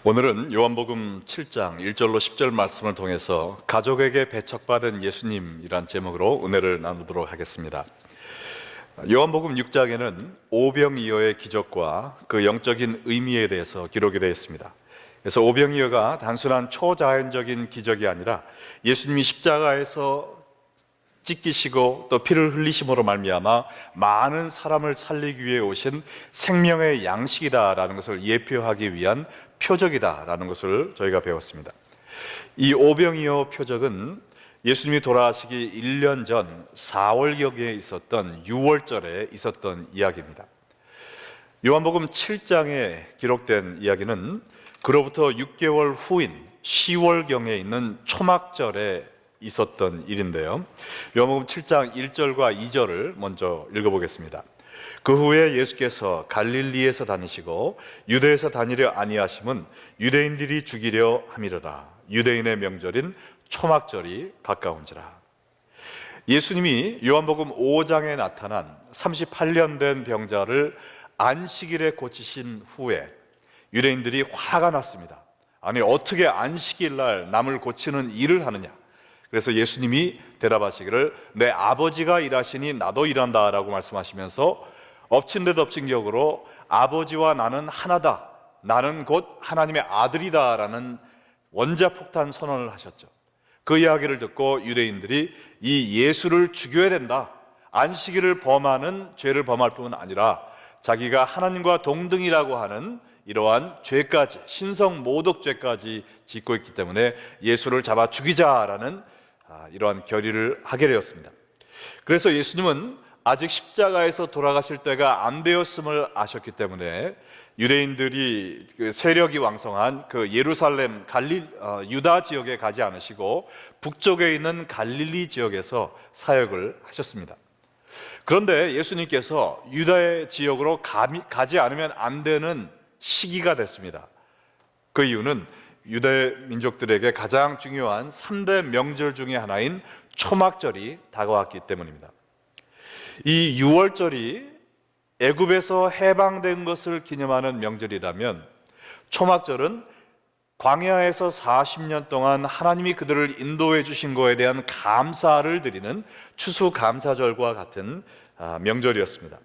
오늘은 요한복음 7장 1절로 10절 말씀을 통해서 가족에게 배척받은 예수님이란 제목으로 은혜를 나누도록 하겠습니다. 요한복음 6장에는 오병이어의 기적과 그 영적인 의미에 대해서 기록이 되어 있습니다. 그래서 오병이어가 단순한 초자연적인 기적이 아니라 예수님이 십자가에서 찢기시고 또 피를 흘리심으로 말미암아 많은 사람을 살리기 위해 오신 생명의 양식이다라는 것을 예표하기 위한 표적이다라는 것을 저희가 배웠습니다. 이 오병이어 표적은 예수님이 돌아가시기 1년 전 4월경에 있었던 6월절에 있었던 이야기입니다. 요한복음 7장에 기록된 이야기는 그로부터 6개월 후인 10월경에 있는 초막절에 있었던 일인데요. 요한복음 7장 1절과 2절을 먼저 읽어보겠습니다. 그 후에 예수께서 갈릴리에서 다니시고 유대에서 다니려 아니하심은 유대인들이 죽이려 함이로라. 유대인의 명절인 초막절이 가까운지라. 예수님이 요한복음 5장에 나타난 38년 된 병자를 안식일에 고치신 후에 유대인들이 화가 났습니다. 아니, 어떻게 안식일 날 남을 고치는 일을 하느냐. 그래서 예수님이 대답하시기를 내 아버지가 일하시니 나도 일한다 라고 말씀하시면서 엎친 데 덮친 격으로 아버지와 나는 하나다, 나는 곧 하나님의 아들이다 라는 원자폭탄 선언을 하셨죠. 그 이야기를 듣고 유대인들이 이 예수를 죽여야 된다, 안식일을 범하는 죄를 범할 뿐 아니라 자기가 하나님과 동등이라고 하는 이러한 죄까지, 신성모독죄까지 짓고 있기 때문에 예수를 잡아 죽이자라는 이러한 결의를 하게 되었습니다. 그래서 예수님은 아직 십자가에서 돌아가실 때가 안 되었음을 아셨기 때문에 유대인들이 그 세력이 왕성한 그 예루살렘 유다 지역에 가지 않으시고 북쪽에 있는 갈릴리 지역에서 사역을 하셨습니다. 그런데 예수님께서 유다의 지역으로 가지 않으면 안 되는 시기가 됐습니다. 그 이유는 유대 민족들에게 가장 중요한 3대 명절 중에 하나인 초막절이 다가왔기 때문입니다. 이 6월절이 애굽에서 해방된 것을 기념하는 명절이라면 초막절은 광야에서 40년 동안 하나님이 그들을 인도해 주신 것에 대한 감사를 드리는 추수감사절과 같은 명절이었습니다.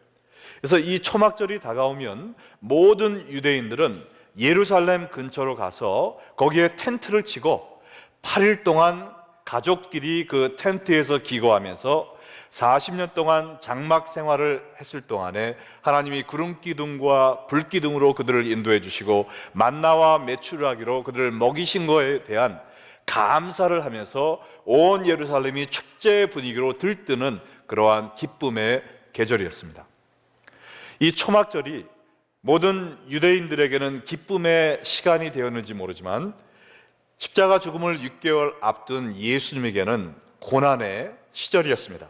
그래서 이 초막절이 다가오면 모든 유대인들은 예루살렘 근처로 가서 거기에 텐트를 치고 8일 동안 가족끼리 그 텐트에서 기거하면서 40년 동안 장막 생활을 했을 동안에 하나님이 구름기둥과 불기둥으로 그들을 인도해 주시고 만나와 메추라기로 그들을 먹이신 것에 대한 감사를 하면서 온 예루살렘이 축제 분위기로 들뜨는 그러한 기쁨의 계절이었습니다. 이 초막절이 모든 유대인들에게는 기쁨의 시간이 되었는지 모르지만 십자가 죽음을 6개월 앞둔 예수님에게는 고난의 시절이었습니다.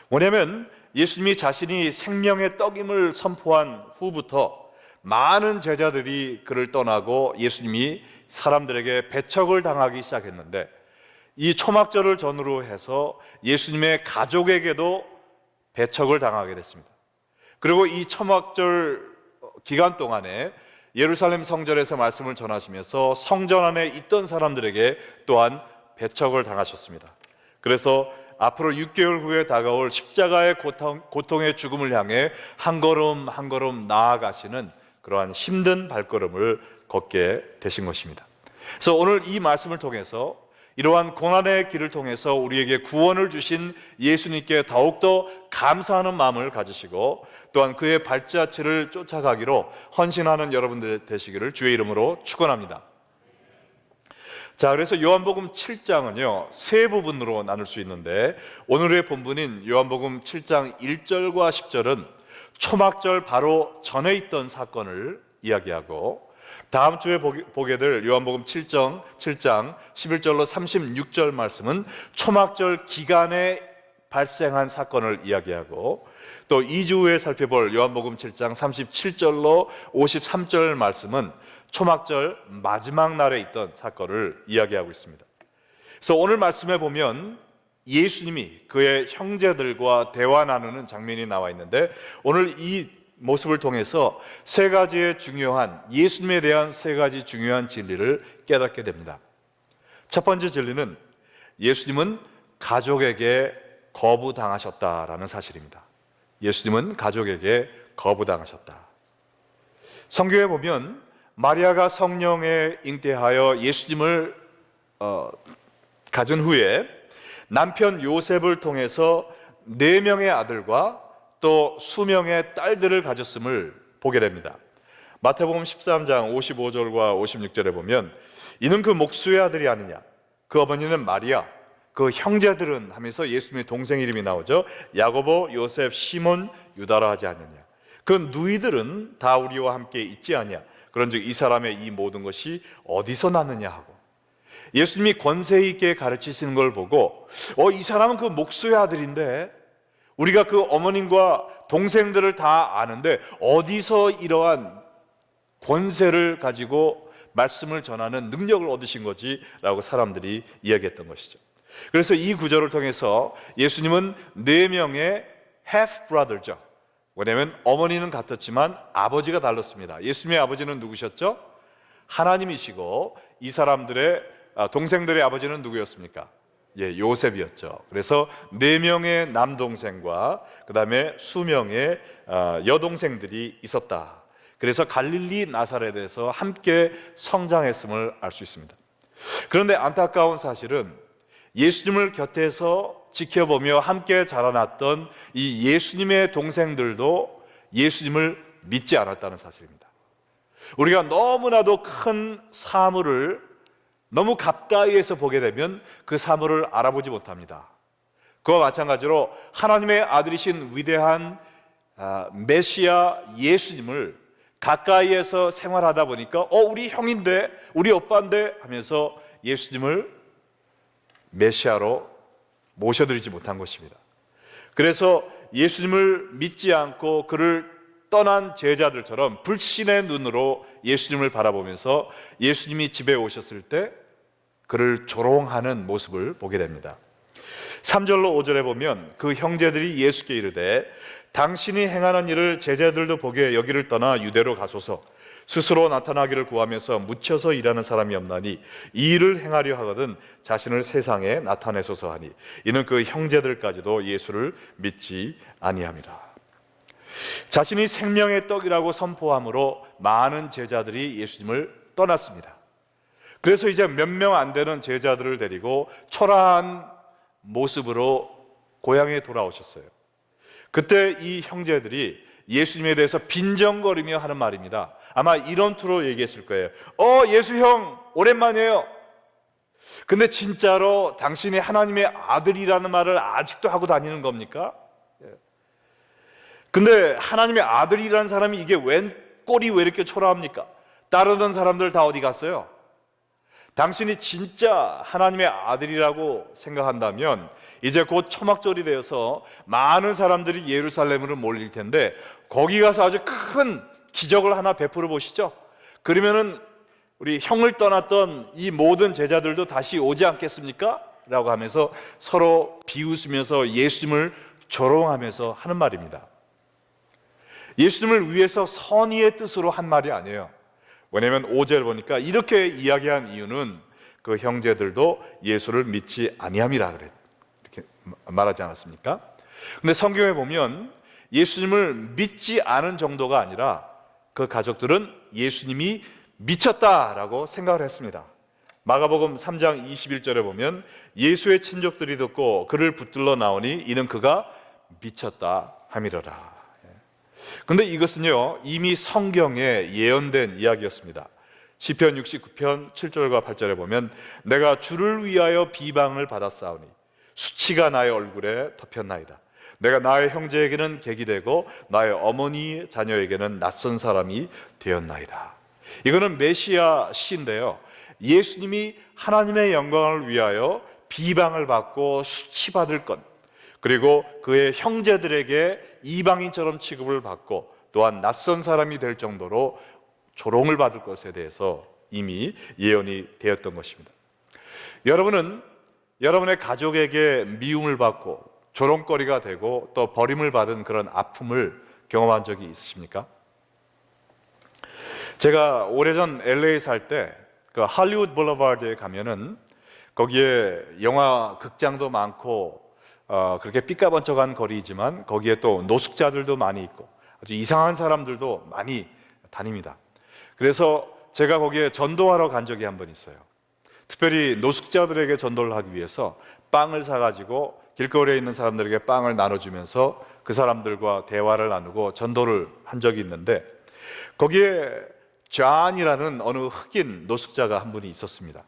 뭐냐면 예수님이 자신이 생명의 떡임을 선포한 후부터 많은 제자들이 그를 떠나고 예수님이 사람들에게 배척을 당하기 시작했는데 이 초막절을 전후로 해서 예수님의 가족에게도 배척을 당하게 됐습니다. 그리고 이 초막절 기간 동안에 예루살렘 성전에서 말씀을 전하시면서 성전 안에 있던 사람들에게 또한 배척을 당하셨습니다. 그래서 앞으로 6개월 후에 다가올 십자가의 고통의 죽음을 향해 한 걸음 한 걸음 나아가시는 그러한 힘든 발걸음을 걷게 되신 것입니다. 그래서 오늘 이 말씀을 통해서 이러한 고난의 길을 통해서 우리에게 구원을 주신 예수님께 더욱더 감사하는 마음을 가지시고 또한 그의 발자취를 쫓아가기로 헌신하는 여러분들 되시기를 주의 이름으로 축원합니다. 자, 그래서 요한복음 7장은요 세 부분으로 나눌 수 있는데 오늘의 본문인 요한복음 7장 1절과 10절은 초막절 바로 전에 있던 사건을 이야기하고 다음 주에 보게 될 요한복음 7장 11절로 36절 말씀은 초막절 기간에 발생한 사건을 이야기하고 또 2주 후에 살펴볼 요한복음 7장 37절로 53절 말씀은 초막절 마지막 날에 있던 사건을 이야기하고 있습니다. 그래서 오늘 말씀에 보면 예수님이 그의 형제들과 대화 나누는 장면이 나와 있는데 오늘 이 모습을 통해서 세 가지의 중요한, 예수님에 대한 세 가지 중요한 진리를 깨닫게 됩니다. 첫 번째 진리는 예수님은 가족에게 거부당하셨다라는 사실입니다. 예수님은 가족에게 거부당하셨다. 성경에 보면 마리아가 성령에 잉태하여 예수님을 가진 후에 남편 요셉을 통해서 4명의 아들과 또 수명의 딸들을 가졌음을 보게 됩니다. 마태복음 13장 55절과 56절에 보면 이는 그 목수의 아들이 아니냐, 그 어머니는 마리아, 그 형제들은 하면서 예수님의 동생 이름이 나오죠. 야고보, 요셉, 시몬, 유다라 하지 않느냐. 그 누이들은 다 우리와 함께 있지 않냐. 그런즉 이 사람의 이 모든 것이 어디서 났느냐 하고, 예수님이 권세 있게 가르치시는 걸 보고 이 사람은 그 목수의 아들인데 우리가 그 어머님과 동생들을 다 아는데 어디서 이러한 권세를 가지고 말씀을 전하는 능력을 얻으신 거지? 라고 사람들이 이야기했던 것이죠. 그래서 이 구절을 통해서 예수님은 4명의 half brother죠. 왜냐하면 어머니는 같았지만 아버지가 달랐습니다. 예수님의 아버지는 누구셨죠? 하나님이시고 이 사람들의 동생들의 아버지는 누구였습니까? 요셉이었죠. 그래서 4명의 남동생과 그 다음에 수명의 여동생들이 있었다. 그래서 갈릴리 나사렛에서 함께 성장했음을 알 수 있습니다. 그런데 안타까운 사실은 예수님을 곁에서 지켜보며 함께 자라났던 이 예수님의 동생들도 예수님을 믿지 않았다는 사실입니다. 우리가 너무나도 큰 사물을 너무 가까이에서 보게 되면 그 사물을 알아보지 못합니다. 그와 마찬가지로 하나님의 아들이신 위대한 메시아 예수님을 가까이에서 생활하다 보니까 우리 형인데, 우리 오빠인데 하면서 예수님을 메시아로 모셔드리지 못한 것입니다. 그래서 예수님을 믿지 않고 그를 떠난 제자들처럼 불신의 눈으로 예수님을 바라보면서 예수님이 집에 오셨을 때 그를 조롱하는 모습을 보게 됩니다. 3절로 5절에 보면 그 형제들이 예수께 이르되 당신이 행하는 일을 제자들도 보게 여기를 떠나 유대로 가소서. 스스로 나타나기를 구하면서 묻혀서 일하는 사람이 없나니 이 일을 행하려 하거든 자신을 세상에 나타내소서 하니 이는 그 형제들까지도 예수를 믿지 아니함이라. 자신이 생명의 떡이라고 선포함으로 많은 제자들이 예수님을 떠났습니다. 그래서 이제 몇 명 안 되는 제자들을 데리고 초라한 모습으로 고향에 돌아오셨어요. 그때 이 형제들이 예수님에 대해서 빈정거리며 하는 말입니다. 아마 이런 투로 얘기했을 거예요. 예수 형 오랜만이에요. 근데 진짜로 당신이 하나님의 아들이라는 말을 아직도 하고 다니는 겁니까? 근데 하나님의 아들이라는 사람이 이게 웬 꼴이 왜 이렇게 초라합니까? 따르던 사람들 다 어디 갔어요? 당신이 진짜 하나님의 아들이라고 생각한다면 이제 곧 초막절이 되어서 많은 사람들이 예루살렘으로 몰릴 텐데 거기 가서 아주 큰 기적을 하나 베풀어 보시죠. 그러면은 우리 형을 떠났던 이 모든 제자들도 다시 오지 않겠습니까? 라고 하면서 서로 비웃으면서 예수님을 조롱하면서 하는 말입니다. 예수님을 위해서 선의의 뜻으로 한 말이 아니에요. 왜냐하면 5절 보니까 이렇게 이야기한 이유는 그 형제들도 예수를 믿지 아니함이라 그래, 이렇게 말하지 않았습니까? 근데 성경에 보면 예수님을 믿지 않은 정도가 아니라 그 가족들은 예수님이 미쳤다라고 생각을 했습니다. 마가복음 3장 21절에 보면 예수의 친족들이 듣고 그를 붙들러 나오니 이는 그가 미쳤다 함이러라. 근데 이것은요 이미 성경에 예언된 이야기였습니다. 시편 69편 7절과 8절에 보면 내가 주를 위하여 비방을 받았사오니 수치가 나의 얼굴에 덮였나이다. 내가 나의 형제에게는 객이 되고 나의 어머니 자녀에게는 낯선 사람이 되었나이다. 이거는 메시아 시인데요, 예수님이 하나님의 영광을 위하여 비방을 받고 수치받을 것, 그리고 그의 형제들에게 이방인처럼 취급을 받고 또한 낯선 사람이 될 정도로 조롱을 받을 것에 대해서 이미 예언이 되었던 것입니다. 여러분은 여러분의 가족에게 미움을 받고 조롱거리가 되고 또 버림을 받은 그런 아픔을 경험한 적이 있으십니까? 제가 오래전 LA 살 때 그 할리우드 블러바드에 가면은 거기에 영화 극장도 많고 그렇게 삐까번쩍한 거리이지만 거기에 또 노숙자들도 많이 있고 아주 이상한 사람들도 많이 다닙니다. 그래서 제가 거기에 전도하러 간 적이 한 번 있어요. 특별히 노숙자들에게 전도를 하기 위해서 빵을 사가지고 길거리에 있는 사람들에게 빵을 나눠주면서 그 사람들과 대화를 나누고 전도를 한 적이 있는데 거기에 존이라는 어느 흑인 노숙자가 한 분이 있었습니다.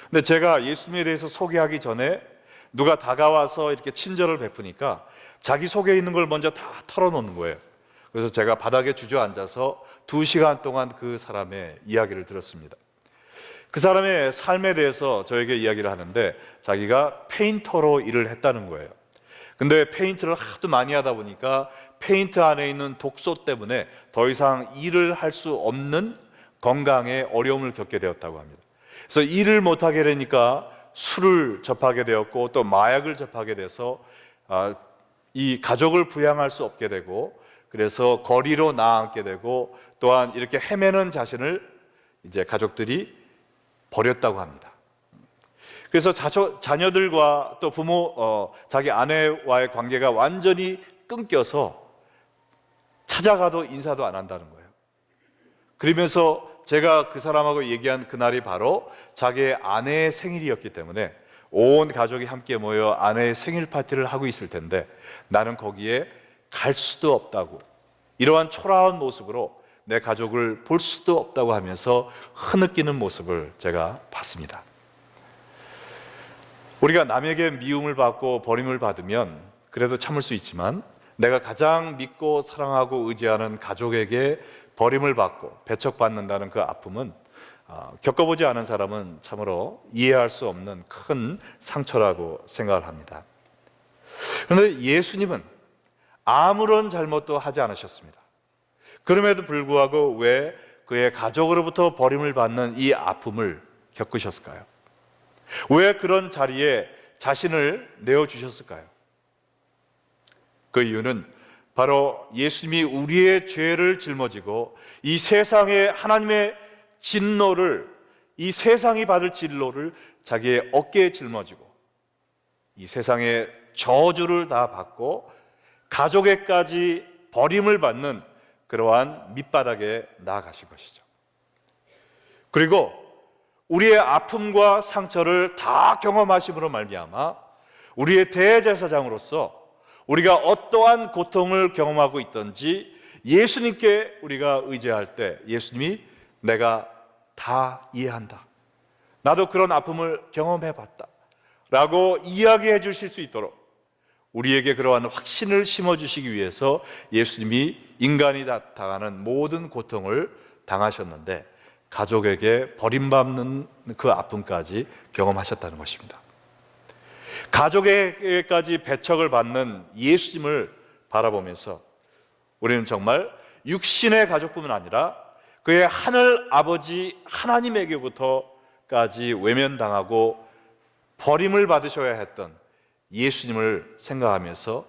근데 제가 예수님에 대해서 소개하기 전에 누가 다가와서 이렇게 친절을 베푸니까 자기 속에 있는 걸 먼저 다 털어놓는 거예요. 그래서 제가 바닥에 주저앉아서 2시간 동안 그 사람의 이야기를 들었습니다. 그 사람의 삶에 대해서 저에게 이야기를 하는데 자기가 페인터로 일을 했다는 거예요. 근데 페인트를 하도 많이 하다 보니까 페인트 안에 있는 독소 때문에 더 이상 일을 할 수 없는 건강에 어려움을 겪게 되었다고 합니다. 그래서 일을 못하게 되니까 술을 접하게 되었고 또 마약을 접하게 돼서 이 가족을 부양할 수 없게 되고 그래서 거리로 나앉게 되고 또한 이렇게 헤매는 자신을 이제 가족들이 버렸다고 합니다. 그래서 자녀들과 또 부모, 자기 아내와의 관계가 완전히 끊겨서 찾아가도 인사도 안 한다는 거예요. 그러면서 제가 그 사람하고 얘기한 그날이 바로 자기의 아내의 생일이었기 때문에 온 가족이 함께 모여 아내의 생일 파티를 하고 있을 텐데 나는 거기에 갈 수도 없다고, 이러한 초라한 모습으로 내 가족을 볼 수도 없다고 하면서 흐느끼는 모습을 제가 봤습니다. 우리가 남에게 미움을 받고 버림을 받으면 그래도 참을 수 있지만 내가 가장 믿고 사랑하고 의지하는 가족에게 버림을 받고 배척받는다는 그 아픔은 겪어보지 않은 사람은 참으로 이해할 수 없는 큰 상처라고 생각을 합니다. 그런데 예수님은 아무런 잘못도 하지 않으셨습니다. 그럼에도 불구하고 왜 그의 가족으로부터 버림을 받는 이 아픔을 겪으셨을까요? 왜 그런 자리에 자신을 내어주셨을까요? 그 이유는 바로 예수님이 우리의 죄를 짊어지고 이 세상의 하나님의 진노를, 이 세상이 받을 진노를 자기의 어깨에 짊어지고 이 세상의 저주를 다 받고 가족에까지 버림을 받는 그러한 밑바닥에 나아가신 것이죠. 그리고 우리의 아픔과 상처를 다 경험하심으로 말미암아 우리의 대제사장으로서 우리가 어떠한 고통을 경험하고 있든지 예수님께 우리가 의지할 때 예수님이 내가 다 이해한다, 나도 그런 아픔을 경험해봤다 라고 이야기해 주실 수 있도록 우리에게 그러한 확신을 심어주시기 위해서 예수님이 인간이 당하는 모든 고통을 당하셨는데 가족에게 버림받는 그 아픔까지 경험하셨다는 것입니다. 가족에게까지 배척을 받는 예수님을 바라보면서 우리는 정말 육신의 가족뿐만 아니라 그의 하늘 아버지 하나님에게부터까지 외면당하고 버림을 받으셔야 했던 예수님을 생각하면서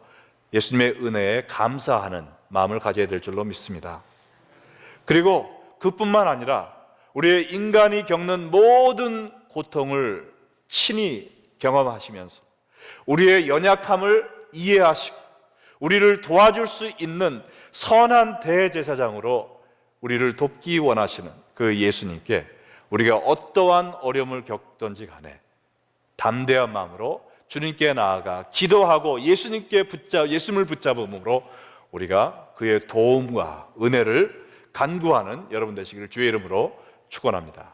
예수님의 은혜에 감사하는 마음을 가져야 될 줄로 믿습니다. 그리고 그뿐만 아니라 우리의 인간이 겪는 모든 고통을 친히 경험하시면서 우리의 연약함을 이해하시고 우리를 도와줄 수 있는 선한 대제사장으로 우리를 돕기 원하시는 그 예수님께 우리가 어떠한 어려움을 겪든지 간에 담대한 마음으로 주님께 나아가 기도하고 예수님을 붙잡음으로 우리가 그의 도움과 은혜를 간구하는 여러분 되시기를 주의 이름으로 축원합니다.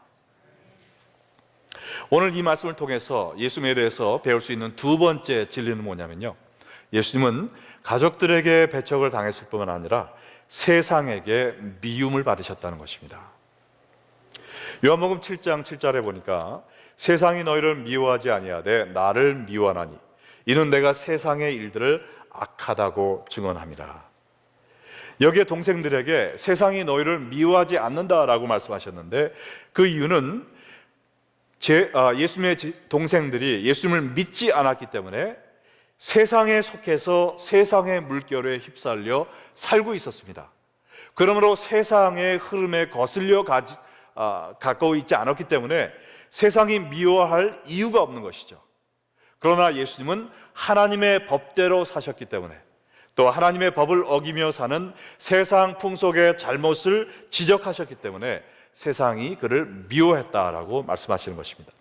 오늘 이 말씀을 통해서 예수님에 대해서 배울 수 있는 두 번째 진리는 뭐냐면요, 예수님은 가족들에게 배척을 당했을 뿐만 아니라 세상에게 미움을 받으셨다는 것입니다. 요한복음 7장 7절에 보니까 세상이 너희를 미워하지 아니하되 나를 미워하나니 이는 내가 세상의 일들을 악하다고 증언함이라. 여기에 동생들에게 세상이 너희를 미워하지 않는다라고 말씀하셨는데 그 이유는 예수님의 동생들이 예수님을 믿지 않았기 때문에 세상에 속해서 세상의 물결에 휩쓸려 살고 있었습니다. 그러므로 세상의 흐름에 거슬려 가까워 있지 않았기 때문에 세상이 미워할 이유가 없는 것이죠. 그러나 예수님은 하나님의 법대로 사셨기 때문에, 또 하나님의 법을 어기며 사는 세상 풍속의 잘못을 지적하셨기 때문에 세상이 그를 미워했다라고 말씀하시는 것입니다.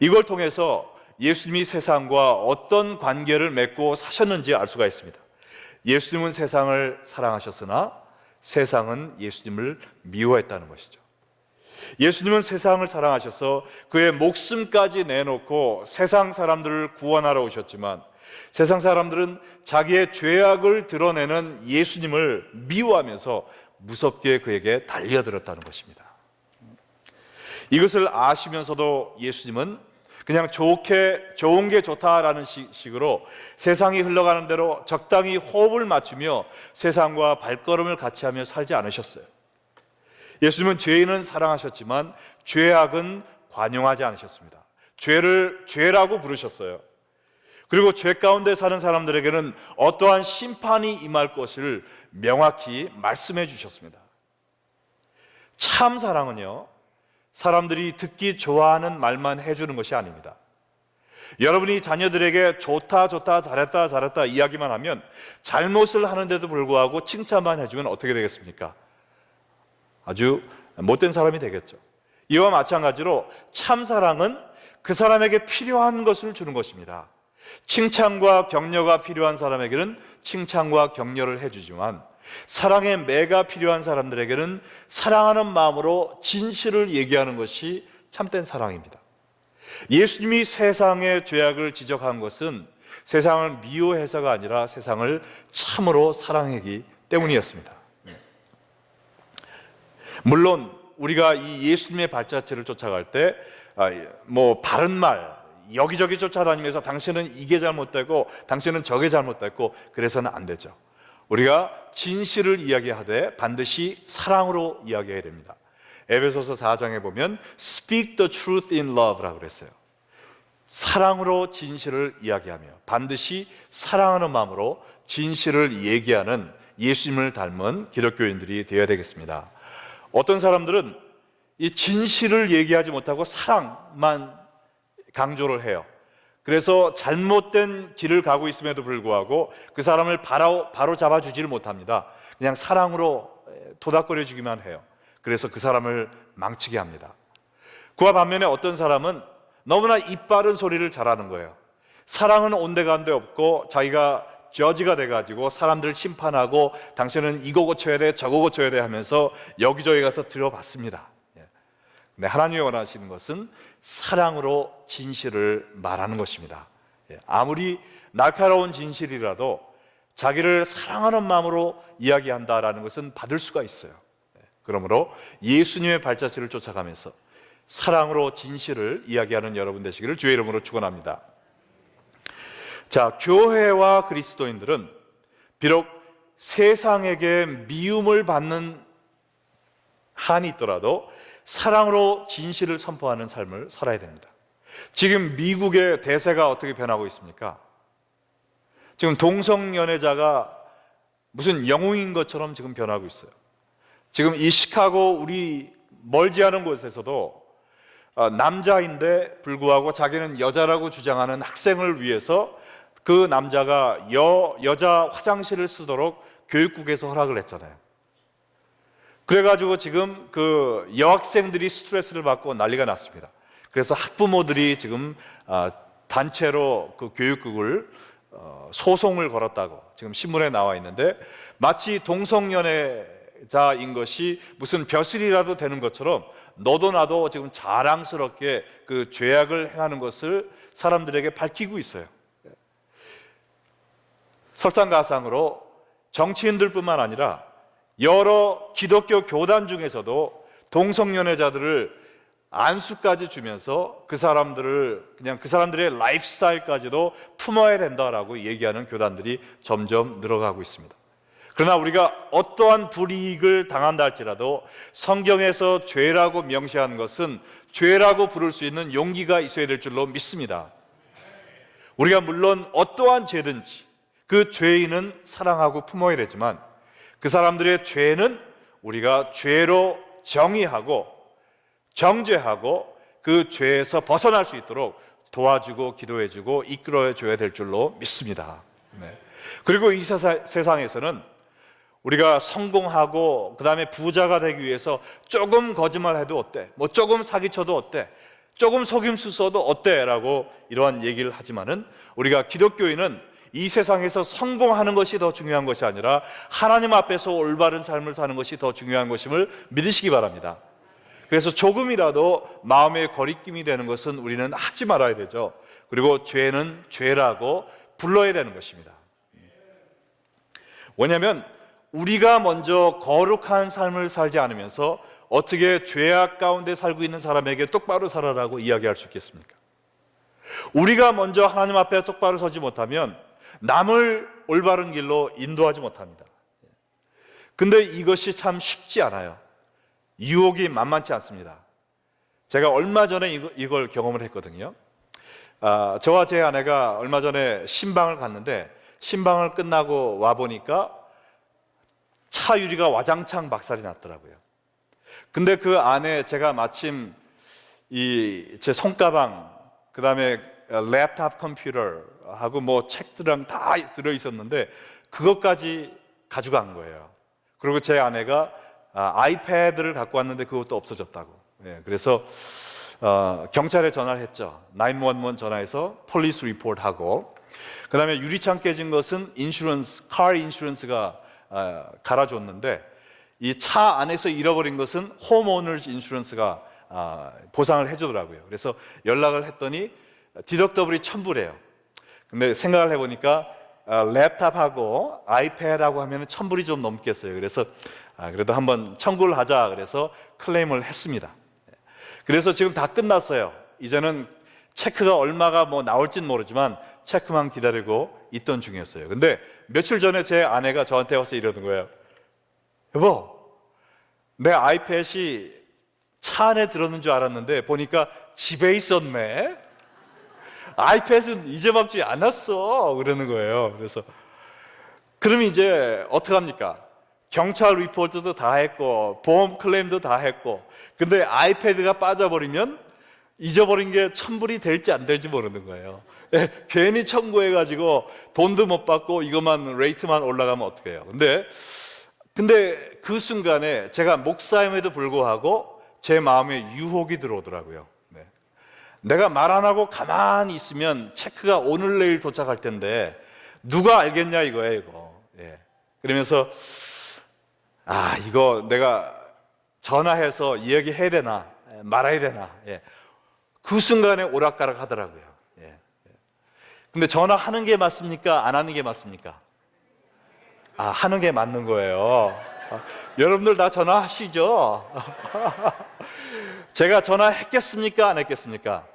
이걸 통해서 예수님이 세상과 어떤 관계를 맺고 사셨는지 알 수가 있습니다. 예수님은 세상을 사랑하셨으나 세상은 예수님을 미워했다는 것이죠. 예수님은 세상을 사랑하셔서 그의 목숨까지 내놓고 세상 사람들을 구원하러 오셨지만, 세상 사람들은 자기의 죄악을 드러내는 예수님을 미워하면서 무섭게 그에게 달려들었다는 것입니다. 이것을 아시면서도 예수님은 그냥 좋은 게 좋다라는 식으로 세상이 흘러가는 대로 적당히 호흡을 맞추며 세상과 발걸음을 같이 하며 살지 않으셨어요. 예수님은 죄인은 사랑하셨지만 죄악은 관용하지 않으셨습니다. 죄를 죄라고 부르셨어요. 그리고 죄 가운데 사는 사람들에게는 어떠한 심판이 임할 것을 명확히 말씀해 주셨습니다. 참 사랑은요, 사람들이 듣기 좋아하는 말만 해주는 것이 아닙니다. 여러분이 자녀들에게 좋다 좋다 잘했다 잘했다 이야기만 하면, 잘못을 하는데도 불구하고 칭찬만 해주면 어떻게 되겠습니까? 아주 못된 사람이 되겠죠. 이와 마찬가지로 참 사랑은 그 사람에게 필요한 것을 주는 것입니다. 칭찬과 격려가 필요한 사람에게는 칭찬과 격려를 해주지만, 사랑의 매가 필요한 사람들에게는 사랑하는 마음으로 진실을 얘기하는 것이 참된 사랑입니다. 예수님이 세상의 죄악을 지적한 것은 세상을 미워해서가 아니라 세상을 참으로 사랑하기 때문이었습니다. 물론 우리가 이 예수님의 발자취를 쫓아갈 때 바른 말 여기저기 쫓아다니면서 당신은 이게 잘못되고 당신은 저게 잘못됐고 그래서는 안 되죠. 우리가 진실을 이야기하되 반드시 사랑으로 이야기해야 됩니다. 에베소서 4장에 보면 Speak the truth in love라고 그랬어요. 사랑으로 진실을 이야기하며 반드시 사랑하는 마음으로 진실을 얘기하는 예수님을 닮은 기독교인들이 되어야 되겠습니다. 어떤 사람들은 이 진실을 얘기하지 못하고 사랑만 강조를 해요. 그래서 잘못된 길을 가고 있음에도 불구하고 그 사람을 바로 잡아주지를 못합니다. 그냥 사랑으로 토닥거려 주기만 해요. 그래서 그 사람을 망치게 합니다. 그와 반면에 어떤 사람은 너무나 이빠른 소리를 잘하는 거예요. 사랑은 온데간데 없고 자기가 저지가 돼가지고 사람들 심판하고 당신은 이거 고쳐야 돼 저거 고쳐야 돼 하면서 여기저기 가서 들어봤습니다. 근데 하나님이 원하시는 것은 사랑으로 진실을 말하는 것입니다. 아무리 날카로운 진실이라도 자기를 사랑하는 마음으로 이야기한다라는 것은 받을 수가 있어요. 그러므로 예수님의 발자취를 쫓아가면서 사랑으로 진실을 이야기하는 여러분 되시기를 주의 이름으로 축원합니다. 자, 교회와 그리스도인들은 비록 세상에게 미움을 받는 한이 있더라도 사랑으로 진실을 선포하는 삶을 살아야 됩니다. 지금 미국의 대세가 어떻게 변하고 있습니까? 지금 동성연애자가 무슨 영웅인 것처럼 지금 변하고 있어요. 지금 이 시카고 우리 멀지 않은 곳에서도 남자인데 불구하고 자기는 여자라고 주장하는 학생을 위해서 그 남자가 여자 화장실을 쓰도록 교육국에서 허락을 했잖아요. 그래가지고 지금 그 여학생들이 스트레스를 받고 난리가 났습니다. 그래서 학부모들이 지금 단체로 그 교육국을 소송을 걸었다고 지금 신문에 나와 있는데, 마치 동성연애자인 것이 무슨 벼슬이라도 되는 것처럼 너도 나도 지금 자랑스럽게 그 죄악을 행하는 것을 사람들에게 밝히고 있어요. 설상가상으로 정치인들뿐만 아니라 여러 기독교 교단 중에서도 동성연애자들을 안수까지 주면서 그 사람들의 라이프스타일까지도 품어야 된다라고 얘기하는 교단들이 점점 늘어가고 있습니다. 그러나 우리가 어떠한 불이익을 당한다 할지라도 성경에서 죄라고 명시하는 것은 죄라고 부를 수 있는 용기가 있어야 될 줄로 믿습니다. 우리가 물론 어떠한 죄든지 그 죄인은 사랑하고 품어야 되지만 그 사람들의 죄는 우리가 죄로 정의하고 정죄하고 그 죄에서 벗어날 수 있도록 도와주고 기도해주고 이끌어줘야 될 줄로 믿습니다. 네. 그리고 이 세상에서는 우리가 성공하고 그 다음에 부자가 되기 위해서 조금 거짓말해도 어때? 뭐 조금 사기쳐도 어때? 조금 속임수 써도 어때? 라고 이러한 얘기를 하지만은 우리가 기독교인은 이 세상에서 성공하는 것이 더 중요한 것이 아니라 하나님 앞에서 올바른 삶을 사는 것이 더 중요한 것임을 믿으시기 바랍니다. 그래서 조금이라도 마음의 거리낌이 되는 것은 우리는 하지 말아야 되죠. 그리고 죄는 죄라고 불러야 되는 것입니다. 왜냐하면 우리가 먼저 거룩한 삶을 살지 않으면서 어떻게 죄악 가운데 살고 있는 사람에게 똑바로 살아라고 이야기할 수 있겠습니까? 우리가 먼저 하나님 앞에 똑바로 서지 못하면 남을 올바른 길로 인도하지 못합니다. 근데 이것이 참 쉽지 않아요. 유혹이 만만치 않습니다. 제가 얼마 전에 이걸 경험을 했거든요. 저와 제 아내가 얼마 전에 신방을 갔는데 신방을 끝나고 와보니까 차 유리가 와장창 박살이 났더라고요. 근데 그 안에 제가 마침 제 손가방, 그 다음에 랩탑 컴퓨터하고 뭐 책들이랑 다 들어있었는데 그것까지 가져간 거예요. 그리고 제 아내가 아이패드를 갖고 왔는데 그것도 없어졌다고. 그래서 경찰에 전화를 했죠. 911 전화해서 폴리스 리포트하고, 그 다음에 유리창 깨진 것은 카 인슈런스가 갈아줬는데 이 차 안에서 잃어버린 것은 홈오너스 인슈런스가 보상을 해주더라고요. 그래서 연락을 했더니 디덕더블이 1,000불이에요. 근데 생각을 해보니까 랩탑하고 아이패드하고 하면 1,000불이 좀 넘겠어요. 그래서 그래도 한번 청구를 하자 그래서 클레임을 했습니다. 그래서 지금 다 끝났어요. 이제는 체크가 얼마가 뭐 나올진 모르지만 체크만 기다리고 있던 중이었어요. 근데 며칠 전에 제 아내가 저한테 와서 이러는 거예요. 여보, 내 아이패드이 차 안에 들었는 줄 알았는데 보니까 집에 있었네. 아이패드는 잊어먹지 않았어. 그러는 거예요. 그래서 그럼 이제 어떡합니까? 경찰 리포트도 다 했고 보험 클레임도 다 했고, 근데 아이패드가 빠져버리면 잊어버린 게 1,000불이 될지 안 될지 모르는 거예요. 괜히 청구해가지고 돈도 못 받고 이것만 레이트만 올라가면 어떡해요. 근데 그 순간에 제가 목사임에도 불구하고 제 마음에 유혹이 들어오더라고요. 내가 말 안 하고 가만히 있으면 체크가 오늘 내일 도착할 텐데 누가 알겠냐 이거예요, 이거. 그러면서 이거 내가 전화해서 이야기해야 되나 말아야 되나. 그 순간에 오락가락 하더라고요. 근데 전화하는 게 맞습니까? 안 하는 게 맞습니까? 하는 게 맞는 거예요. 여러분들 다 전화하시죠? 제가 전화했겠습니까? 안 했겠습니까?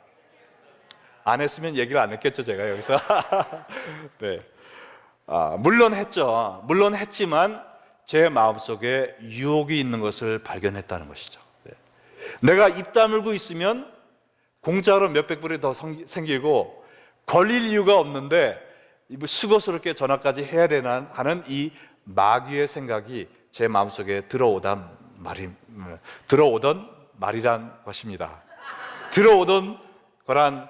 안 했으면 얘기를 안 했겠죠, 제가 여기서. 네. 물론 했죠. 물론 했지만 제 마음속에 유혹이 있는 것을 발견했다는 것이죠. 내가 입 다물고 있으면 공짜로 몇백 불이 더 생기고 걸릴 이유가 없는데 수고스럽게 전화까지 해야 되나 하는 이 마귀의 생각이 제 마음속에 들어오던 말이란 것입니다. 들어오던 거란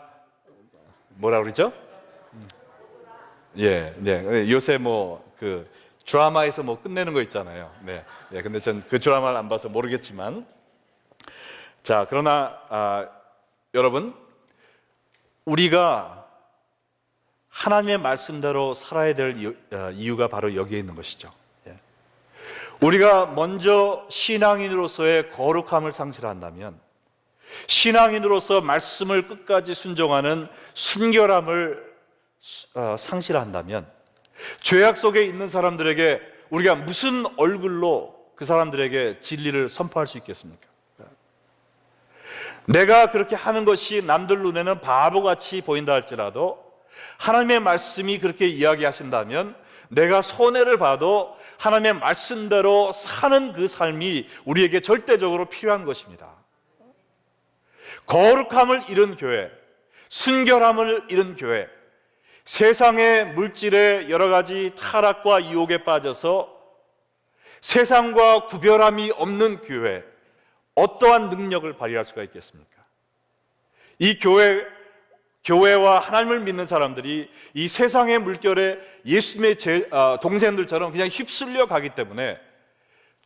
뭐라 그러죠? 요새 뭐 그 드라마에서 뭐 끝내는 거 있잖아요. 근데 전 그 드라마를 안 봐서 모르겠지만, 자, 그러나 여러분, 우리가 하나님의 말씀대로 살아야 될 이유가 바로 여기에 있는 것이죠. 우리가 먼저 신앙인으로서의 거룩함을 상실한다면, 신앙인으로서 말씀을 끝까지 순종하는 순결함을 상실한다면, 죄악 속에 있는 사람들에게 우리가 무슨 얼굴로 그 사람들에게 진리를 선포할 수 있겠습니까? 내가 그렇게 하는 것이 남들 눈에는 바보같이 보인다 할지라도 하나님의 말씀이 그렇게 이야기하신다면 내가 손해를 봐도 하나님의 말씀대로 사는 그 삶이 우리에게 절대적으로 필요한 것입니다. 거룩함을 잃은 교회, 순결함을 잃은 교회, 세상의 물질의 여러 가지 타락과 유혹에 빠져서 세상과 구별함이 없는 교회, 어떠한 능력을 발휘할 수가 있겠습니까? 이 교회와 하나님을 믿는 사람들이 이 세상의 물결에 예수님의 동생들처럼 그냥 휩쓸려 가기 때문에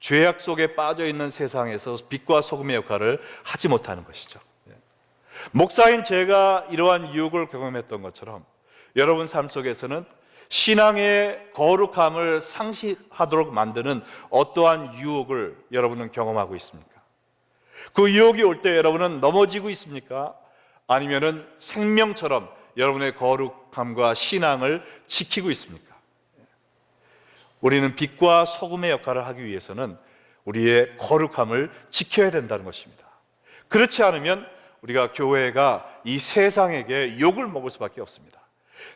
죄악 속에 빠져 있는 세상에서 빛과 소금의 역할을 하지 못하는 것이죠. 목사인 제가 이러한 유혹을 경험했던 것처럼 여러분 삶 속에서는 신앙의 거룩함을 상실하도록 만드는 어떠한 유혹을 여러분은 경험하고 있습니까? 그 유혹이 올 때 여러분은 넘어지고 있습니까? 아니면은 생명처럼 여러분의 거룩함과 신앙을 지키고 있습니까? 우리는 빛과 소금의 역할을 하기 위해서는 우리의 거룩함을 지켜야 된다는 것입니다. 그렇지 않으면 우리가 교회가 이 세상에게 욕을 먹을 수밖에 없습니다.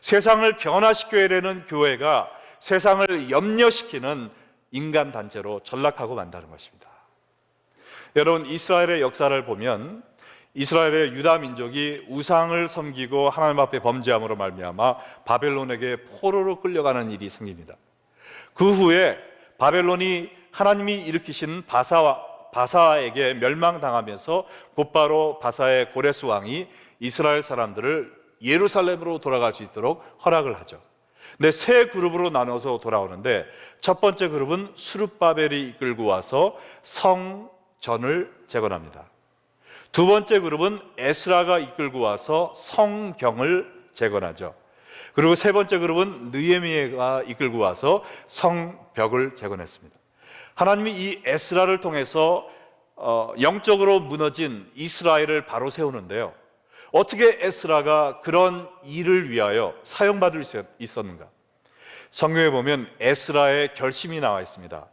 세상을 변화시켜야 되는 교회가 세상을 염려시키는 인간 단체로 전락하고 만다는 것입니다. 여러분, 이스라엘의 역사를 보면 이스라엘의 유다 민족이 우상을 섬기고 하나님 앞에 범죄함으로 말미암아 바벨론에게 포로로 끌려가는 일이 생깁니다. 그 후에 바벨론이 하나님이 일으키신 바사에게 멸망당하면서 곧바로 바사의 고레스 왕이 이스라엘 사람들을 예루살렘으로 돌아갈 수 있도록 허락을 하죠. 근데 세 그룹으로 나눠서 돌아오는데 첫 번째 그룹은 스룹바벨이 이끌고 와서 성전을 재건합니다. 두 번째 그룹은 에스라가 이끌고 와서 성경을 재건하죠. 그리고 세 번째 그룹은 느헤미야가 이끌고 와서 성벽을 재건했습니다. 하나님이 이 에스라를 통해서 영적으로 무너진 이스라엘을 바로 세우는데요, 어떻게 에스라가 그런 일을 위하여 사용받을 수 있었는가? 성경에 보면 에스라의 결심이 나와 있습니다.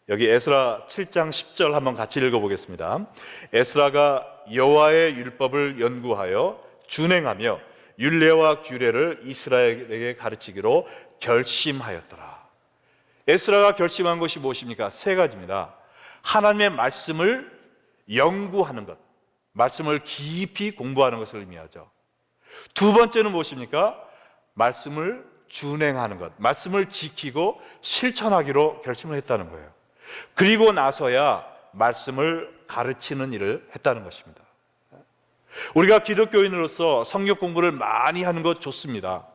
여기 에스라 7장 10절 한번 같이 읽어보겠습니다. 에스라가 여호와의 율법을 연구하여 준행하며 율례와 규례를 이스라엘에게 가르치기로 결심하였더라. 에스라가 결심한 것이 무엇입니까? 세 가지입니다. 하나님의 말씀을 연구하는 것, 말씀을 깊이 공부하는 것을 의미하죠. 두 번째는 무엇입니까? 말씀을 준행하는 것, 말씀을 지키고 실천하기로 결심을 했다는 거예요. 그리고 나서야 말씀을 가르치는 일을 했다는 것입니다. 우리가 기독교인으로서 성경 공부를 많이 하는 것 좋습니다.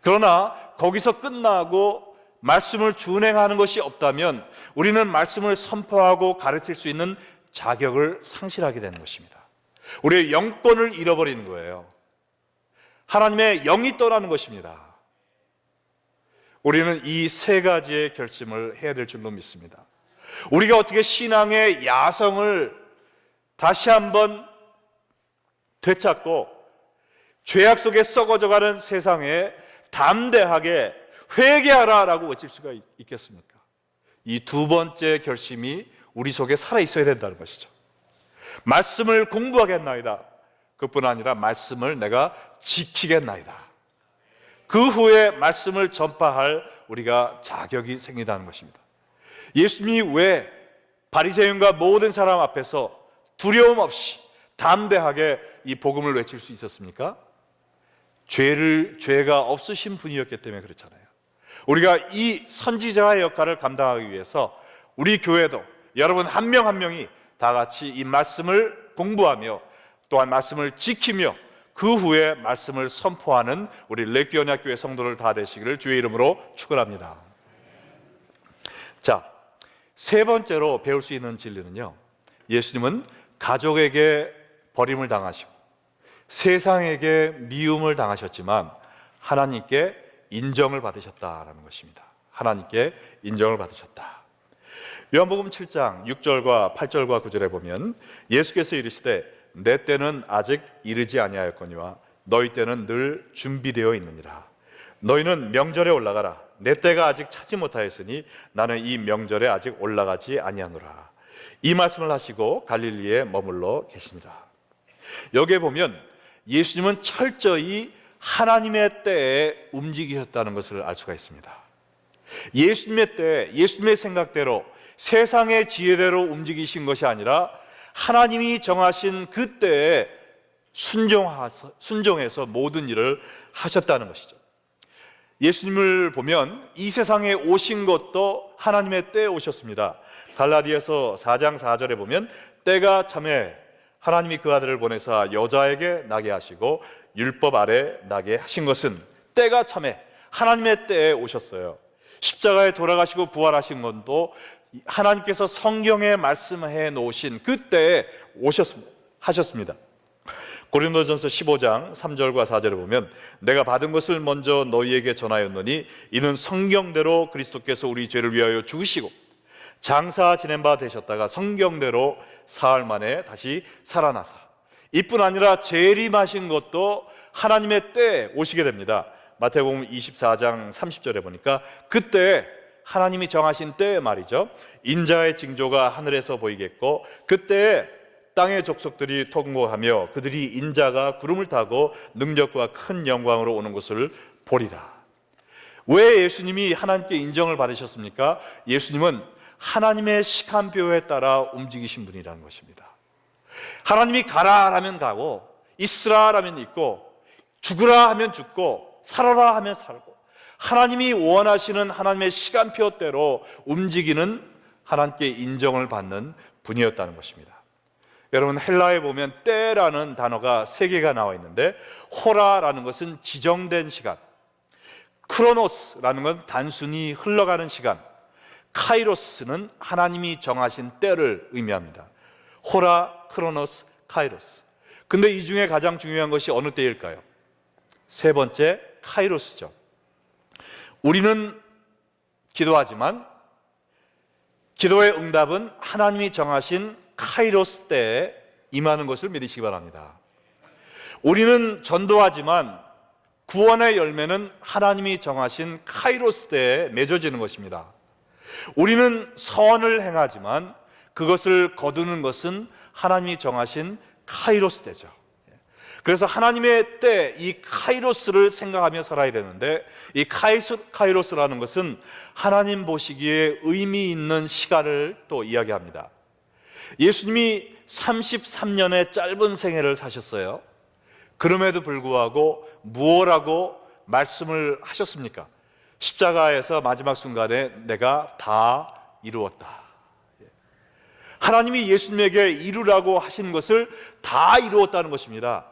그러나 거기서 끝나고 말씀을 준행하는 것이 없다면 우리는 말씀을 선포하고 가르칠 수 있는 자격을 상실하게 되는 것입니다. 우리의 영권을 잃어버리는 거예요. 하나님의 영이 떠나는 것입니다. 우리는 이 세 가지의 결심을 해야 될 줄로 믿습니다. 우리가 어떻게 신앙의 야성을 다시 한번 되찾고 죄악 속에 썩어져가는 세상에 담대하게 회개하라라고 외칠 수가 있겠습니까? 이 두 번째 결심이 우리 속에 살아있어야 된다는 것이죠. 말씀을 공부하겠나이다. 그뿐 아니라 말씀을 내가 지키겠나이다. 그 후에 말씀을 전파할 우리가 자격이 생긴다는 것입니다. 예수님이 왜 바리새인과 모든 사람 앞에서 두려움 없이 담대하게 이 복음을 외칠 수 있었습니까? 죄가 없으신 분이었기 때문에 그렇잖아요. 우리가 이 선지자의 역할을 감당하기 위해서 우리 교회도 여러분 한 명 한 명이 다 같이 이 말씀을 공부하며 또한 말씀을 지키며 그 후에 말씀을 선포하는 우리 렉기언약교회 성도들 다 되시기를 주의 이름으로 축원합니다. 자, 세 번째로 배울 수 있는 진리는요, 예수님은 가족에게 버림을 당하시고 세상에게 미움을 당하셨지만 하나님께 인정을 받으셨다라는 것입니다. 하나님께 인정을 받으셨다. 요한복음 7장 6절과 8절과 9절에 보면 예수께서 이르시되 내 때는 아직 이르지 아니하였거니와 너희 때는 늘 준비되어 있느니라. 너희는 명절에 올라가라. 내 때가 아직 차지 못하였으니 나는 이 명절에 아직 올라가지 아니하노라. 이 말씀을 하시고 갈릴리에 머물러 계시니라. 여기에 보면 예수님은 철저히 하나님의 때에 움직이셨다는 것을 알 수가 있습니다. 예수님의 때, 예수님의 생각대로 세상의 지혜대로 움직이신 것이 아니라 하나님이 정하신 그 때에 순종해서 모든 일을 하셨다는 것이죠. 예수님을 보면 이 세상에 오신 것도 하나님의 때에 오셨습니다. 갈라디아서 4장 4절에 보면 때가 참에 하나님이 그 아들을 보내사 여자에게 나게 하시고 율법 아래 나게 하신 것은 때가 참에 하나님의 때에 오셨어요. 십자가에 돌아가시고 부활하신 것도 하나님께서 성경에 말씀해 놓으신 그때에 하셨습니다. 고린도전서 15장 3절과 4절을 보면 내가 받은 것을 먼저 너희에게 전하였노니 이는 성경대로 그리스도께서 우리 죄를 위하여 죽으시고 장사 지낸 바 되셨다가 성경대로 사흘 만에 다시 살아나사 이뿐 아니라 재림하신 것도 하나님의 때에 오시게 됩니다. 마태복음 24장 30절에 보니까 그때 하나님이 정하신 때에 말이죠, 인자의 징조가 하늘에서 보이겠고 그때에 땅의 족속들이 통곡하며 그들이 인자가 구름을 타고 능력과 큰 영광으로 오는 것을 보리라. 왜 예수님이 하나님께 인정을 받으셨습니까? 예수님은 하나님의 시간표에 따라 움직이신 분이라는 것입니다. 하나님이 가라 하면 가고 있으라 하면 있고 죽으라 하면 죽고 살아라 하면 살고 하나님이 원하시는 하나님의 시간표대로 움직이는 하나님께 인정을 받는 분이었다는 것입니다. 여러분, 헬라에 보면 때라는 단어가 3개가 나와 있는데 호라라는 것은 지정된 시간, 크로노스라는 건 단순히 흘러가는 시간, 카이로스는 하나님이 정하신 때를 의미합니다. 호라, 크로노스, 카이로스. 근데 이 중에 가장 중요한 것이 어느 때일까요? 세 번째, 카이로스죠. 우리는 기도하지만 기도의 응답은 하나님이 정하신 카이로스 때에 임하는 것을 믿으시기 바랍니다. 우리는 전도하지만 구원의 열매는 하나님이 정하신 카이로스 때에 맺어지는 것입니다. 우리는 선을 행하지만 그것을 거두는 것은 하나님이 정하신 카이로스 때죠. 그래서 하나님의 때, 이 카이로스를 생각하며 살아야 되는데 이 카이로스라는 것은 하나님 보시기에 의미 있는 시간을 또 이야기합니다. 예수님이 33년의 짧은 생애를 사셨어요. 그럼에도 불구하고 무엇라고 말씀을 하셨습니까? 십자가에서 마지막 순간에 내가 다 이루었다. 하나님이 예수님에게 이루라고 하신 것을 다 이루었다는 것입니다.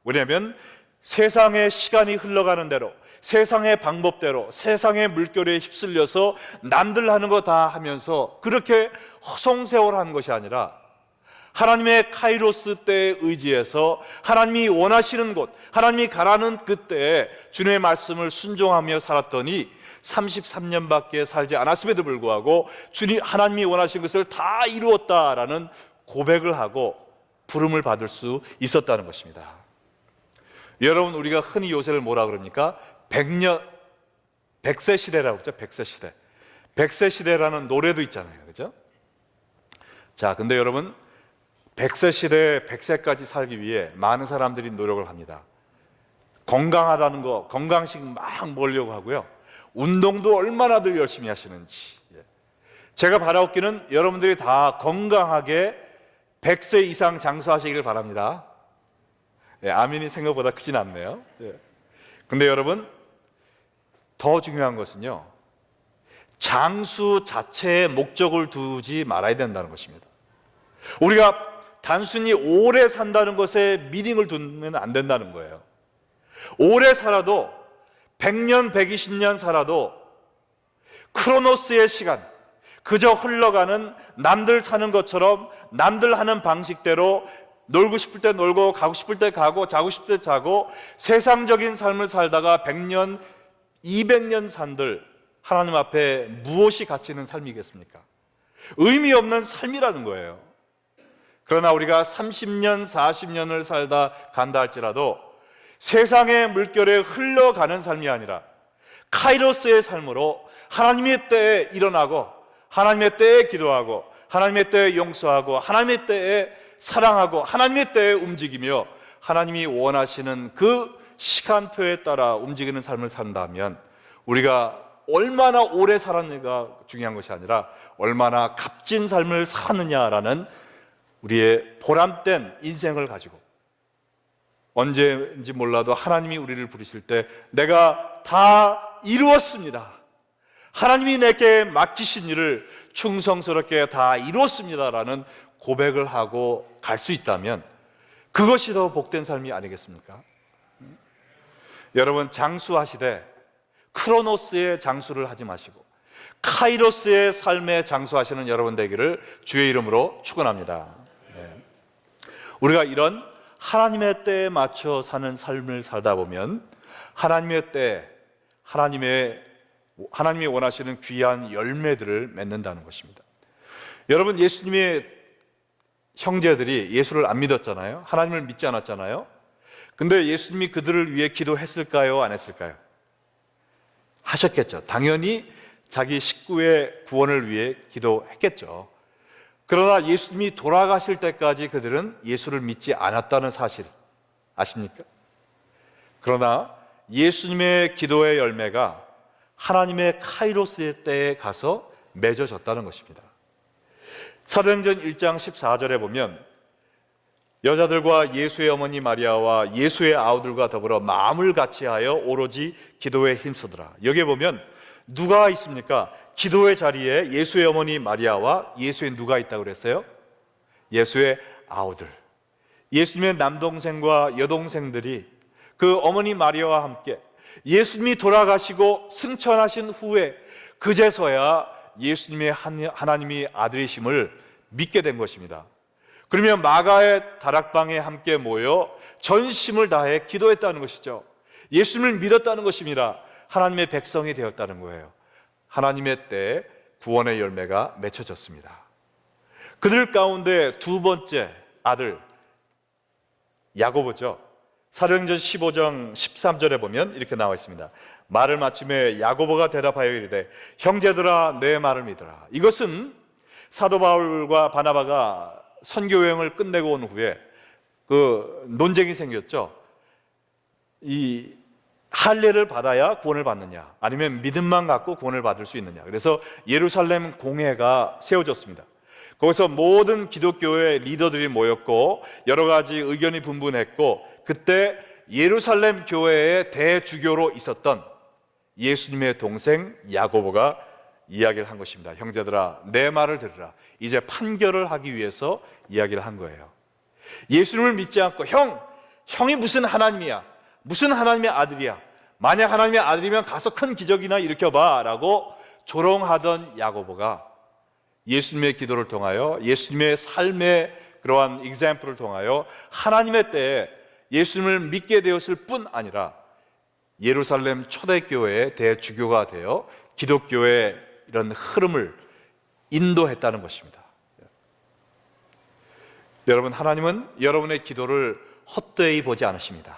왜냐하면 세상의 시간이 흘러가는 대로, 세상의 방법대로, 세상의 물결에 휩쓸려서 남들 하는 거 다 하면서 그렇게 허송세월한 것이 아니라 하나님의 카이로스 때에 의지해서 하나님이 원하시는 곳, 하나님이 가라는 그때에 주님의 말씀을 순종하며 살았더니 33년밖에 살지 않았음에도 불구하고 주님, 하나님이 원하신 것을 다 이루었다라는 고백을 하고 부름을 받을 수 있었다는 것입니다. 여러분, 우리가 흔히 요새를 뭐라 그럽니까? 100세 시대라고 그러죠. 100세 시대. 100세 시대라는 노래도 있잖아요. 그죠? 자, 근데 여러분, 100세 시대에 100세까지 살기 위해 많은 사람들이 노력을 합니다. 건강하다는 거, 건강식 막 먹으려고 하고요. 운동도 얼마나들 열심히 하시는지. 제가 바라옵기는 여러분들이 다 건강하게 100세 이상 장수하시길 바랍니다. 아멘이 생각보다 크진 않네요. 근데 여러분, 더 중요한 것은요, 장수 자체에 목적을 두지 말아야 된다는 것입니다. 우리가 단순히 오래 산다는 것에 미닝을 두면 안 된다는 거예요. 오래 살아도 100년, 120년 살아도 크로노스의 시간, 그저 흘러가는 남들 사는 것처럼 남들 하는 방식대로 놀고 싶을 때 놀고 가고 싶을 때 가고 자고 싶을 때 자고 세상적인 삶을 살다가 100년, 200년 산들 하나님 앞에 무엇이 가치 있는 삶이겠습니까? 의미 없는 삶이라는 거예요. 그러나 우리가 30년, 40년을 살다 간다 할지라도 세상의 물결에 흘러가는 삶이 아니라 카이로스의 삶으로 하나님의 때에 일어나고 하나님의 때에 기도하고 하나님의 때에 용서하고 하나님의 때에 사랑하고 하나님의 때에 움직이며 하나님이 원하시는 그 시간표에 따라 움직이는 삶을 산다면 우리가 얼마나 오래 살았느냐가 중요한 것이 아니라 얼마나 값진 삶을 살았느냐라는 우리의 보람된 인생을 가지고 언제인지 몰라도 하나님이 우리를 부르실 때 내가 다 이루었습니다. 하나님이 내게 맡기신 일을 충성스럽게 다 이루었습니다라는 고백을 하고 갈 수 있다면 그것이 더 복된 삶이 아니겠습니까? 여러분, 장수하시되 크로노스의 장수를 하지 마시고 카이로스의 삶에 장수하시는 여러분 되기를 주의 이름으로 축원합니다. 우리가 이런 하나님의 때에 맞춰 사는 삶을 살다 보면 하나님의 때, 하나님이 원하시는 귀한 열매들을 맺는다는 것입니다. 여러분, 예수님의 형제들이 예수를 안 믿었잖아요. 하나님을 믿지 않았잖아요. 근데 예수님이 그들을 위해 기도했을까요? 안 했을까요? 하셨겠죠. 당연히 자기 식구의 구원을 위해 기도했겠죠. 그러나 예수님이 돌아가실 때까지 그들은 예수를 믿지 않았다는 사실 아십니까? 그러나 예수님의 기도의 열매가 하나님의 카이로스의 때에 가서 맺어졌다는 것입니다. 사도행전 1장 14절에 보면 여자들과 예수의 어머니 마리아와 예수의 아우들과 더불어 마음을 같이하여 오로지 기도에 힘쓰더라. 여기에 보면 누가 있습니까? 기도의 자리에 예수의 어머니 마리아와 예수의 누가 있다고 그랬어요? 예수의 아우들, 예수님의 남동생과 여동생들이 그 어머니 마리아와 함께 예수님이 돌아가시고 승천하신 후에 그제서야 예수님의 하나님이 아들이심을 믿게 된 것입니다. 그러면 마가의 다락방에 함께 모여 전심을 다해 기도했다는 것이죠. 예수님을 믿었다는 것입니다. 하나님의 백성이 되었다는 거예요. 하나님의 때 구원의 열매가 맺혀졌습니다. 그들 가운데 두 번째 아들 야고보죠. 사도행전 15장 13절에 보면 이렇게 나와 있습니다. 말을 마침에 야고보가 대답하여 이르되 형제들아 내 말을 믿으라. 이것은 사도 바울과 바나바가 선교 여행을 끝내고 온 후에 그 논쟁이 생겼죠. 이 할례를 받아야 구원을 받느냐, 아니면 믿음만 갖고 구원을 받을 수 있느냐. 그래서 예루살렘 공회가 세워졌습니다. 거기서 모든 기독교의 리더들이 모였고 여러 가지 의견이 분분했고, 그때 예루살렘 교회의 대주교로 있었던 예수님의 동생 야고보가 이야기를 한 것입니다. 형제들아 내 말을 들으라. 이제 판결을 하기 위해서 이야기를 한 거예요. 예수님을 믿지 않고 형이 무슨 하나님이야, 무슨 하나님의 아들이야, 만약 하나님의 아들이면 가서 큰 기적이나 일으켜봐 라고 조롱하던 야고보가 예수님의 기도를 통하여, 예수님의 삶의 그러한 example을 통하여 하나님의 때에 예수님을 믿게 되었을 뿐 아니라 예루살렘 초대교회의 대주교가 되어 기독교의 이런 흐름을 인도했다는 것입니다. 여러분, 하나님은 여러분의 기도를 헛되이 보지 않으십니다.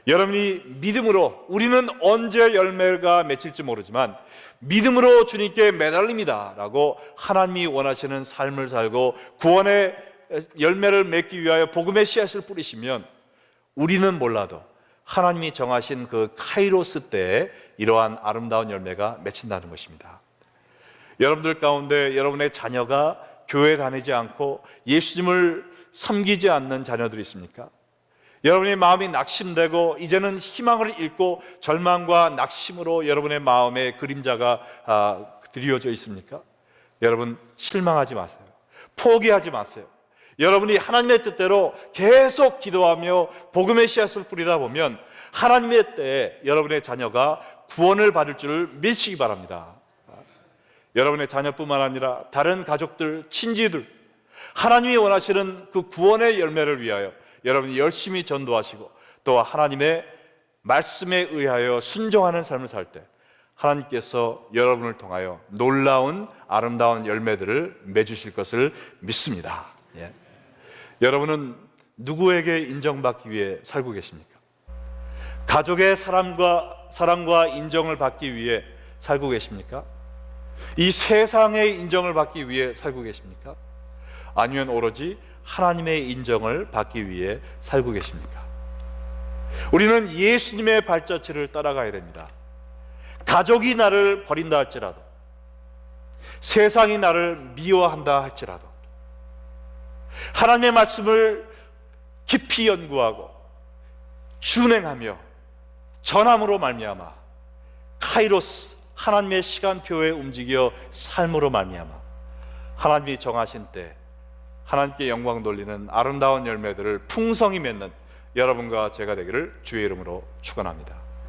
여러분이 믿음으로, 우리는 언제 열매가 맺힐지 모르지만 믿음으로 주님께 매달립니다 라고 하나님이 원하시는 삶을 살고 구원의 열매를 맺기 위하여 복음의 씨앗을 뿌리시면 우리는 몰라도 하나님이 정하신 그 카이로스 때에 이러한 아름다운 열매가 맺힌다는 것입니다. 여러분들 가운데 여러분의 자녀가 교회 다니지 않고 예수님을 섬기지 않는 자녀들이 있습니까? 여러분의 마음이 낙심되고 이제는 희망을 잃고 절망과 낙심으로 여러분의 마음에 그림자가 드리워져 있습니까? 여러분, 실망하지 마세요. 포기하지 마세요. 여러분이 하나님의 뜻대로 계속 기도하며 복음의 씨앗을 뿌리다 보면 하나님의 때에 여러분의 자녀가 구원을 받을 줄을 믿으시기 바랍니다. 여러분의 자녀뿐만 아니라 다른 가족들, 친지들, 하나님이 원하시는 그 구원의 열매를 위하여 여러분이 열심히 전도하시고 또 하나님의 말씀에 의하여 순종하는 삶을 살 때 하나님께서 여러분을 통하여 놀라운 아름다운 열매들을 맺으실 것을 믿습니다. 여러분은 누구에게 인정받기 위해 살고 계십니까? 가족의 사랑과 인정을 받기 위해 살고 계십니까? 이 세상의 인정을 받기 위해 살고 계십니까? 아니면 오로지 하나님의 인정을 받기 위해 살고 계십니까? 우리는 예수님의 발자취를 따라가야 됩니다. 가족이 나를 버린다 할지라도, 세상이 나를 미워한다 할지라도 하나님의 말씀을 깊이 연구하고 준행하며 전함으로 말미암아 카이로스, 하나님의 시간표에 움직여 삶으로 말미암아 하나님이 정하신 때 하나님께 영광 돌리는 아름다운 열매들을 풍성히 맺는 여러분과 제가 되기를 주의 이름으로 축원합니다.